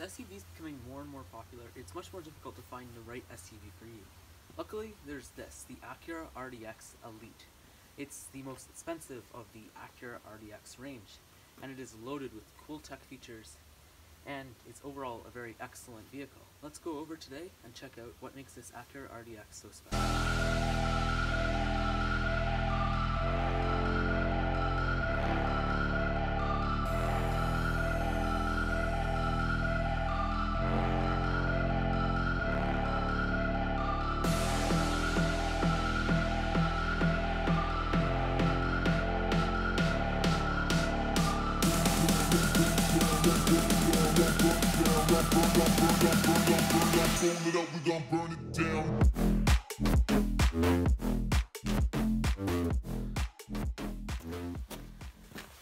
With SUVs becoming more and more popular, it's much more difficult to find the right SUV for you. Luckily, there's this, the Acura RDX Elite. It's the most expensive of the Acura RDX range, and it is loaded with cool tech features, and it's overall a very excellent vehicle. Let's go over today and check out what makes this Acura RDX so special.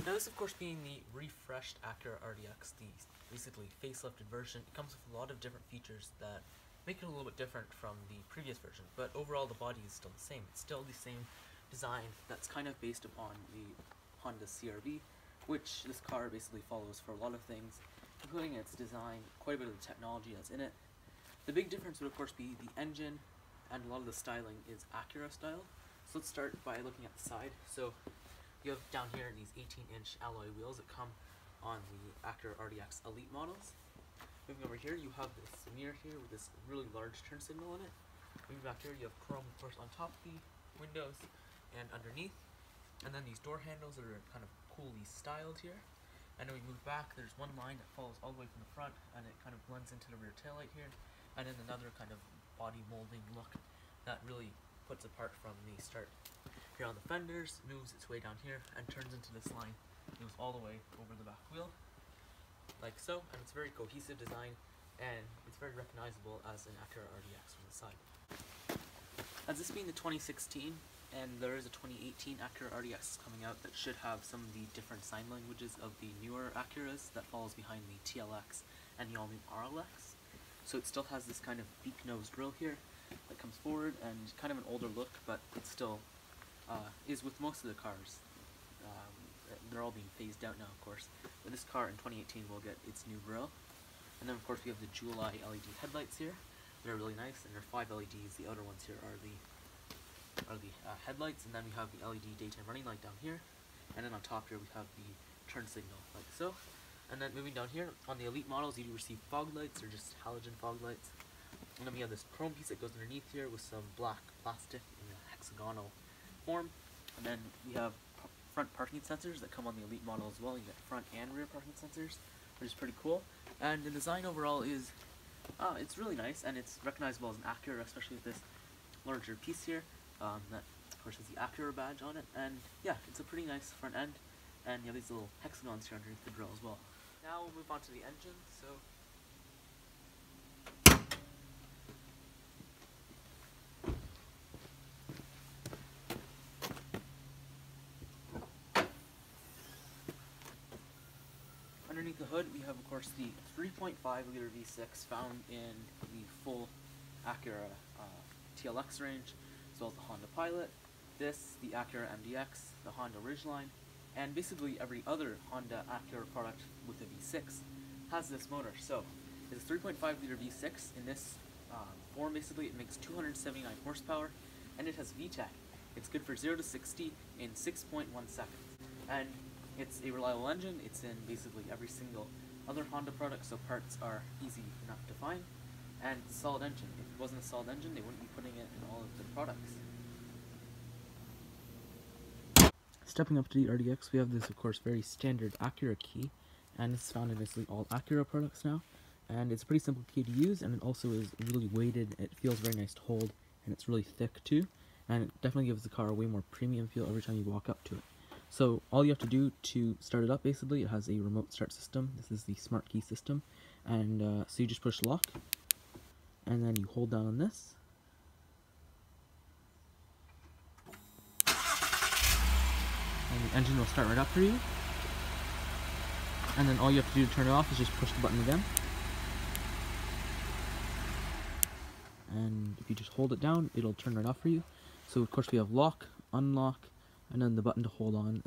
Now this of course being the refreshed Acura RDX, the basically facelifted version, it comes with a lot of different features that make it a little bit different from the previous version, but overall the body is still the same. It's still the same design that's kind of based upon the Honda CR-V, which this car basically follows for a lot of things, including its design, quite a bit of the technology that's in it. The big difference would of course be the engine, and a lot of the styling is Acura style. So let's start by looking at the side. So you have down here these 18-inch alloy wheels that come on the Acura RDX Elite models. Moving over here, you have this mirror here with this really large turn signal in it. Moving back here, you have chrome, of course, on top of the windows and underneath. And then these door handles that are kind of coolly styled here. And then we move back, there's one line that follows all the way from the front, and it kind of blends into the rear taillight here. And then another kind of body molding look that really puts apart from the start. Here on the fenders, moves its way down here and turns into this line, moves all the way over the back wheel, like so, and it's a very cohesive design, and it's very recognizable as an Acura RDX from the side. As this being the 2016, and there is a 2018 Acura RDX coming out that should have some of the different sign languages of the newer Acuras that follows behind the TLX and the all-new RLX. So it still has this kind of beak-nosed grille here that comes forward, and kind of an older look, but it still is with most of the cars. They're all being phased out now, of course. But this car in 2018 will get its new grille. And then of course we have the Jewel Eye LED headlights here. They're really nice, and they're 5 LEDs. The outer ones here are the headlights, and then we have the LED daytime running light down here. And then on top here we have the turn signal, like so. And then moving down here, on the Elite models you do receive fog lights, or just halogen fog lights. And then we have this chrome piece that goes underneath here with some black plastic in a hexagonal form. And then we have front parking sensors that come on the Elite model as well. You get front and rear parking sensors, which is pretty cool. And the design overall is, it's really nice, and it's recognizable as an Acura, especially with this larger piece here. That of course has the Acura badge on it. And yeah, it's a pretty nice front end. And you have these little hexagons here underneath the grille as well. Now we'll move on to the engine. So underneath the hood we have of course the 3.5 liter V6 found in the full Acura TLX range, as well as the Honda Pilot, this, the Acura MDX, the Honda Ridgeline, and basically every other Honda Acura product with a V6 has this motor. So it's a 3.5 liter V6 in this form. Basically it makes 279 horsepower, and it has VTEC. It's good for 0 to 60 in 6.1 seconds. And it's a reliable engine. It's in basically every single other Honda product, so parts are easy enough to find. And it's a solid engine. If it wasn't a solid engine, they wouldn't be putting it in all of the products. Stepping up to the RDX, we have this, of course, very standard Acura Key, and it's found in basically all Acura products now. And it's a pretty simple key to use, and it also is really weighted. It feels very nice to hold, and it's really thick too. And it definitely gives the car a way more premium feel every time you walk up to it. So all you have to do to start it up, basically, it has a remote start system. This is the smart key system, and so you just push lock, and then you hold down on this. And the engine will start right up for you. And then all you have to do to turn it off is just push the button again. And if you just hold it down, it'll turn right off for you. So of course we have lock, unlock, and then the button to hold on,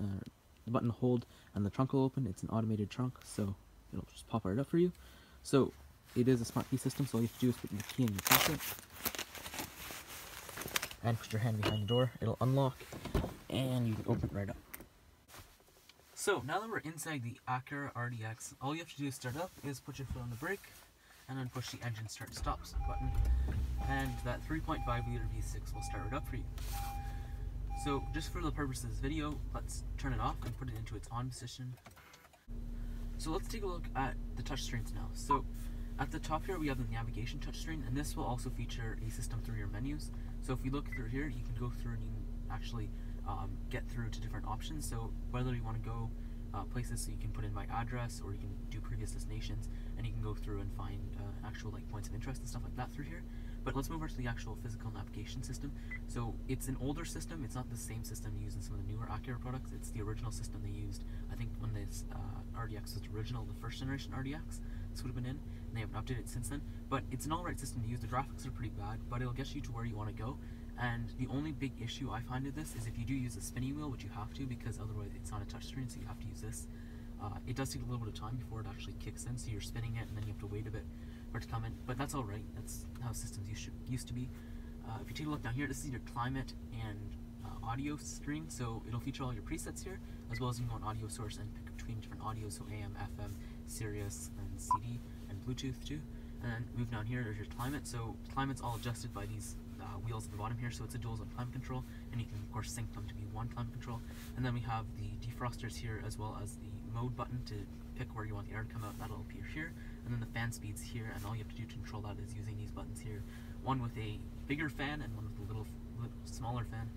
the button to hold, and the trunk will open. It's an automated trunk, so it'll just pop right up for you. So it is a smart key system, so all you have to do is put your key in your pocket and put your hand behind the door. It'll unlock and you can open it right up. So now that we're inside the Acura RDX, all you have to do to start up is put your foot on the brake and then push the engine start stop button, and that 3.5 liter V6 will start it up for you. So just for the purpose of this video, let's turn it off and put it into its on position. So let's take a look at the touchscreens now. So at the top here we have the navigation touchscreen, and this will also feature a system through your menus. So if you look through here, you can go through and you can actually get through to different options. So whether you want to go places, so you can put in by address, or you can do previous destinations, and you can go through and find actual like points of interest and stuff like that through here. But let's move over to the actual physical navigation system. So it's an older system. It's not the same system used in some of the newer Acura products. It's the original system they used, I think, when this RDX was original, the first generation RDX. This would have been in, and they haven't updated it since then. But it's an alright system to use. The graphics are pretty bad, but it'll get you to where you want to go. And the only big issue I find with this is if you do use a spinning wheel, which you have to, because otherwise it's not a touchscreen, so you have to use this. It does take a little bit of time before it actually kicks in, so you're spinning it and then you have to wait a bit for it to come in. But that's alright, that's how systems used to be. If you take a look down here, this is your climate and audio screen, so it'll feature all your presets here, as well as you can go on audio source and pick between different audios, so AM, FM, Sirius, and CD, and Bluetooth too. And then move down here, there's your climate. So climate's all adjusted by these wheels at the bottom here, so it's a dual zone climate control, and you can of course sync them to be one climate control. And then we have the defrosters here, as well as the mode button to pick where you want the air to come out. That'll appear here, and then the fan speeds here, and all you have to do to control that is using these buttons here, one with a bigger fan and one with a little smaller fan,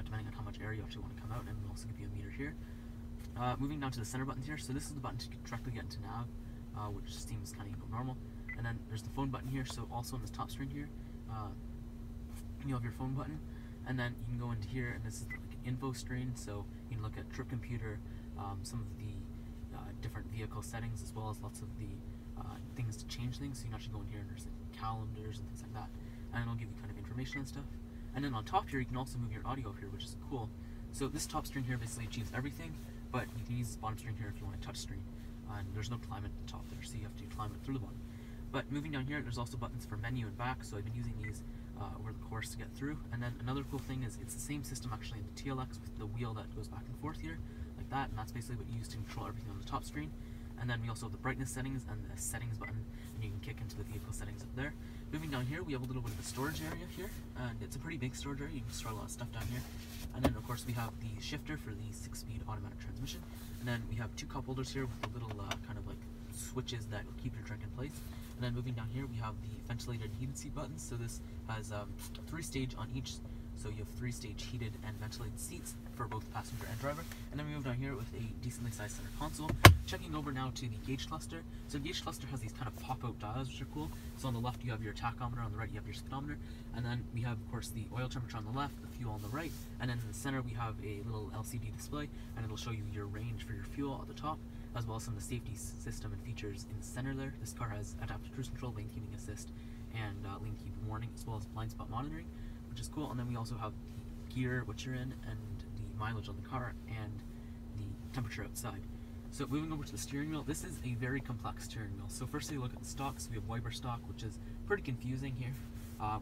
depending on how much air you actually want to come out, and we'll also give you a meter here. Moving down to the center buttons here, so this is the button to directly get into nav, which seems kind of normal. And then there's the phone button here, so also on this top screen here, you have your phone button, and then you can go into here, and this is like an info screen, so you can look at trip computer, some of the different vehicle settings, as well as lots of the things to change things. So you can actually go in here and there's like calendars and things like that, and it'll give you kind of information and stuff. And then on top here, you can also move your audio up here, which is cool. So this top screen here basically achieves everything, but you can use this bottom screen here if you want a touch screen. And there's no climate at the top there, so you have to climb it through the bottom. But moving down here, there's also buttons for menu and back, so I've been using these over the course to get through. And then another cool thing is it's the same system actually in the TLX, with the wheel that goes back and forth here, like that, and that's basically what you use to control everything on the top screen. And then we also have the brightness settings and the settings button, and you can kick into the vehicle settings up there. Moving down here, we have a little bit of a storage area here, and it's a pretty big storage area. You can store a lot of stuff down here. And then of course we have the shifter for the 6-speed automatic transmission. And then we have two cup holders here with the little kind of like switches that will keep your drink in place. And then moving down here, we have the ventilated and heated seat buttons. So this has 3-stage on each. So you have 3-stage heated and ventilated seats for both passenger and driver. And then we move down here with a decently sized center console. Checking over now to the gauge cluster. So the gauge cluster has these kind of pop-out dials, which are cool. So on the left you have your tachometer, on the right you have your speedometer. And then we have, of course, the oil temperature on the left, the fuel on the right. And then in the center we have a little LCD display, and it'll show you your range for your fuel at the top, as well as some of the safety system and features in the center there. This car has adaptive cruise control, lane keeping assist, and lane keep warning, as well as blind spot monitoring, which is cool. And then we also have the gear, what you're in, and the mileage on the car, and the temperature outside. So moving over to the steering wheel, this is a very complex steering wheel. So firstly, look at the stock. So we have wiper stock, which is pretty confusing here,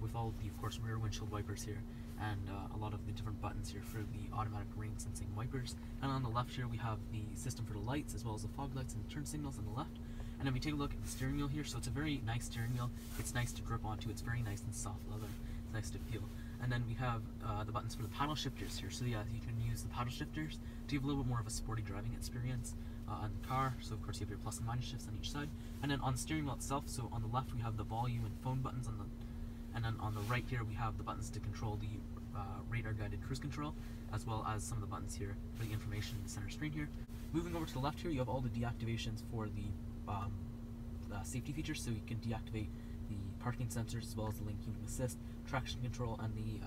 with all of the, of course, rear windshield wipers here, and a lot of the different buttons here for the automatic rain sensing wipers. And on the left here, we have the system for the lights, as well as the fog lights and the turn signals on the left. And then we take a look at the steering wheel here. So it's a very nice steering wheel. It's nice to grip onto. It's very nice and soft leather. It's nice to feel. And then we have the buttons for the paddle shifters here. So yeah, you can use the paddle shifters to give a little bit more of a sporty driving experience on the car. So of course you have your plus and minus shifts on each side. And then on the steering wheel itself, so on the left we have the volume and phone buttons on the, and then on the right here we have the buttons to control the radar guided cruise control, as well as some of the buttons here for the information in the center screen here. Moving over to the left here, you have all the deactivations for the safety features. So you can deactivate the parking sensors, as well as the lane keeping assist, traction control, and the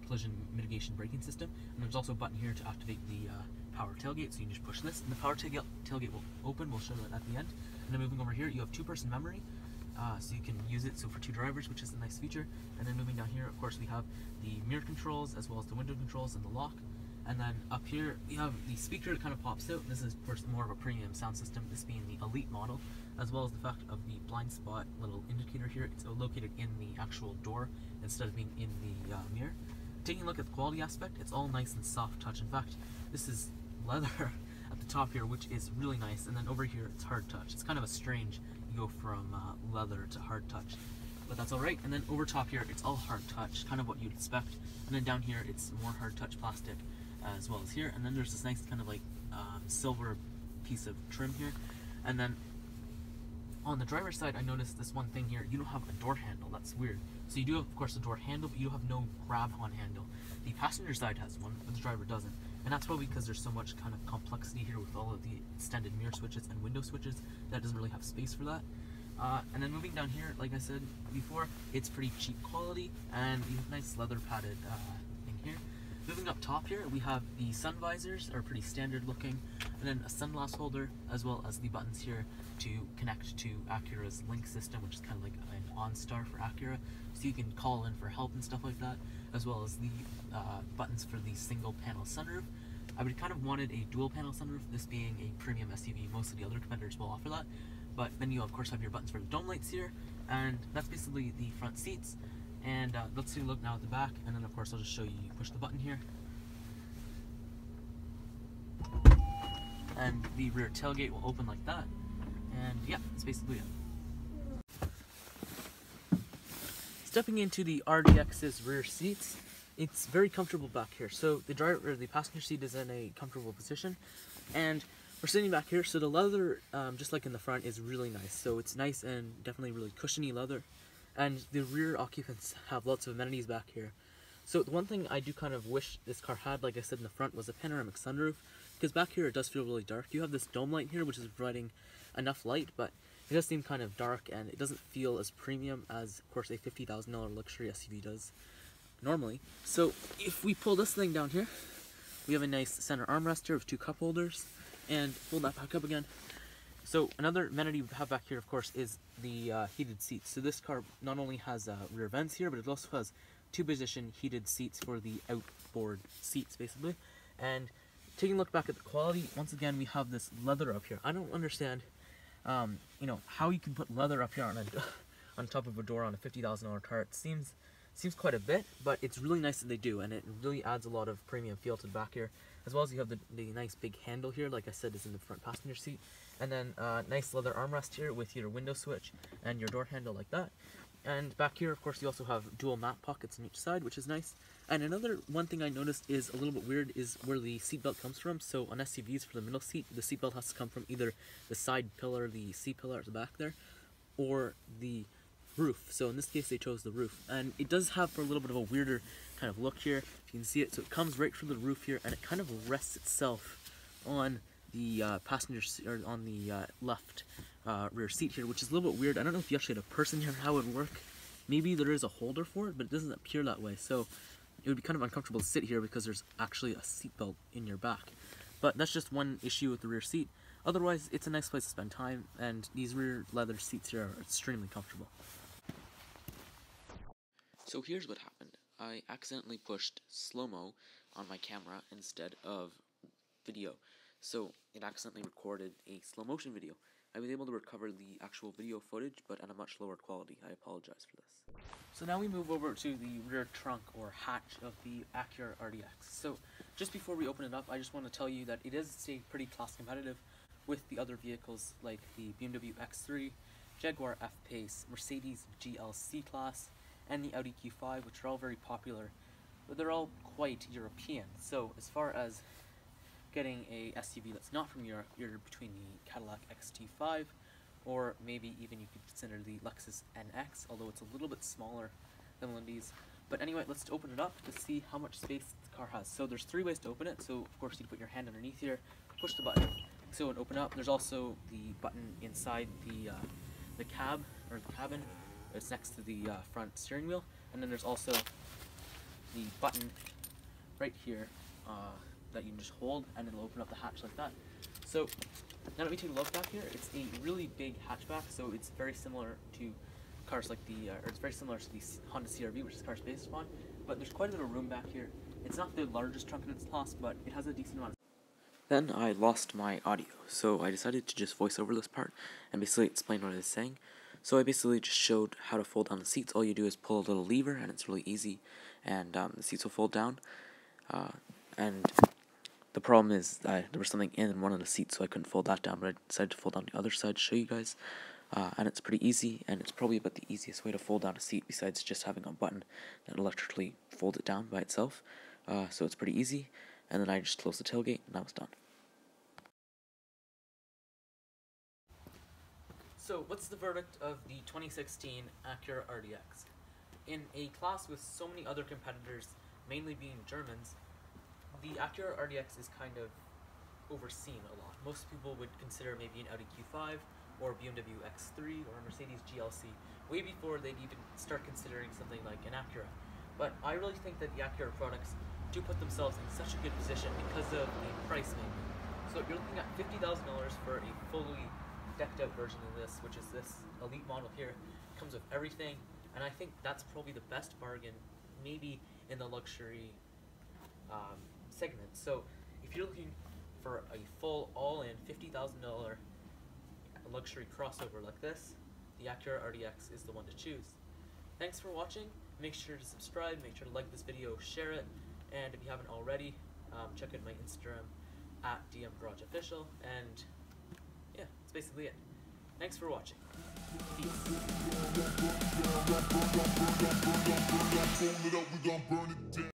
collision mitigation braking system. And there's also a button here to activate the power tailgate, so you can just push this, and the power tailgate will open. We'll show that at the end. And then moving over here, you have 2-person memory, so you can use it for 2 drivers, which is a nice feature. And then moving down here, of course, we have the mirror controls, as well as the window controls and the lock. And then up here we have the speaker that kind of pops out. This is of course more of a premium sound system, this being the Elite model, as well as the fact of the blind spot little indicator here. It's located in the actual door instead of being in the mirror. Taking a look at the quality aspect, it's all nice and soft touch. In fact, this is leather at the top here, which is really nice, and then over here it's hard touch. It's kind of a strange, you go from leather to hard touch, but that's alright. And then over top here it's all hard touch, kind of what you'd expect, and then down here it's more hard touch plastic as well as here, and then there's this nice kind of like silver piece of trim here. And then on the driver's side, I noticed this one thing here, you don't have a door handle. That's weird. So you do have, of course, a door handle, but you have no grab-on handle. The passenger side has one, but the driver doesn't. And that's probably because there's so much kind of complexity here with all of the extended mirror switches and window switches that doesn't really have space for that. And then moving down here, like I said before, it's pretty cheap quality, and you have nice leather padded thing here. Moving up top here, we have the sun visors, are pretty standard looking, and then a sunglass holder, as well as the buttons here to connect to Acura's Link system, which is kind of like an OnStar for Acura, so you can call in for help and stuff like that, as well as the buttons for the single panel sunroof. I would kind of wanted a dual panel sunroof, this being a premium SUV. Most of the other competitors will offer that, but then you of course have your buttons for the dome lights here, and that's basically the front seats. And let's take a look now at the back, and then of course I'll just show you, you push the button here, and the rear tailgate will open like that, and yeah, that's basically it. Stepping into the RDX's rear seats, it's very comfortable back here. So the driver, or the passenger seat, is in a comfortable position, and we're sitting back here. So the leather, just like in the front, is really nice. So it's nice and definitely really cushiony leather. And the rear occupants have lots of amenities back here. So the one thing I do kind of wish this car had, like I said in the front, was a panoramic sunroof, because back here it does feel really dark. You have this dome light here, which is providing enough light, but it does seem kind of dark, and it doesn't feel as premium as, of course, a $50,000 luxury SUV does normally. So if we pull this thing down here, we have a nice center armrest here with two cup holders, and pull that back up again. So another amenity we have back here, of course, is the heated seats. So this car not only has rear vents here, but it also has two-position heated seats for the outboard seats, basically. And taking a look back at the quality, once again, we have this leather up here. I don't understand, you know, how you can put leather up here on on top of a door on a $50,000 car. It seems quite a bit, but it's really nice that they do, and it really adds a lot of premium feel to the back here. As well as you have the nice big handle here, like I said, is in the front passenger seat. And then nice leather armrest here with your window switch and your door handle like that. And back here, of course, you also have dual map pockets on each side, which is nice. And another one thing I noticed is a little bit weird is where the seatbelt comes from. So on SUVs, for the middle seat, the seatbelt has to come from either the side pillar, the seat pillar at the back there, or the roof. So in this case, they chose the roof. And it does have for a little bit of a weirder kind of look here, if you can see it. So it comes right from the roof here, and it kind of rests itself on the passenger seat, or on the left rear seat here, which is a little bit weird. I don't know if you actually had a person here, how it would work. Maybe there is a holder for it, but it doesn't appear that way. So it would be kind of uncomfortable to sit here because there's actually a seatbelt in your back. But that's just one issue with the rear seat. Otherwise, it's a nice place to spend time, and these rear leather seats here are extremely comfortable. So here's what happened. I accidentally pushed slow-mo on my camera instead of video. So it accidentally recorded a slow motion video. I was able to recover the actual video footage, but at a much lower quality. I apologize for this. So now we move over to the rear trunk or hatch of the Acura RDX. So just before we open it up, I just want to tell you that it is staying pretty cost competitive with the other vehicles like the BMW X3, Jaguar F-Pace, Mercedes GLC Class, and the Audi Q5, which are all very popular, but they're all quite European. So as far as getting a SUV that's not from Europe, you're between the Cadillac XT5, or maybe even you could consider the Lexus NX, although it's a little bit smaller than one of these. But anyway, let's open it up to see how much space the car has. So there's three ways to open it. So of course you put your hand underneath here, push the button, so it would open up. There's also the button inside the cab, or the cabin. It's next to the front steering wheel, and then there's also the button right here that you can just hold, and it'll open up the hatch like that. So now that we take a look back here, it's a really big hatchback, so it's very similar to cars like the, or it's very similar to the Honda CR-V, which is the car's based upon, but there's quite a bit of room back here, It's not the largest trunk in its class, but it has a decent amount of... Then I lost my audio, so I decided to just voice over this part and basically explain what I was saying. So I basically just showed how to fold down the seats. All you do is pull a little lever, and it's really easy, and the seats will fold down. And the problem is there was something in one of the seats, so I couldn't fold that down, but I decided to fold down the other side to show you guys. And it's pretty easy, and it's probably about the easiest way to fold down a seat besides just having a button that electrically folds it down by itself. So it's pretty easy, and then I just closed the tailgate, and I was done. So, what's the verdict of the 2016 Acura RDX? In a class with so many other competitors, mainly being Germans, the Acura RDX is kind of overseen a lot. Most people would consider maybe an Audi Q5 or BMW X3 or a Mercedes GLC way before they'd even start considering something like an Acura. But I really think that the Acura products do put themselves in such a good position because of the price mainly. So you're looking at $50,000 for a fully decked out version of this, which is this elite model here. It comes with everything, and I think that's probably the best bargain maybe in the luxury segment. So if you're looking for a full all-in $50,000 luxury crossover like this, the Acura RDX is the one to choose. Thanks for watching. Make sure to subscribe, make sure to like this video, share it, and if you haven't already, check out my Instagram at DMGarageOfficial, and yeah, that's basically it. Thanks for watching. Peace.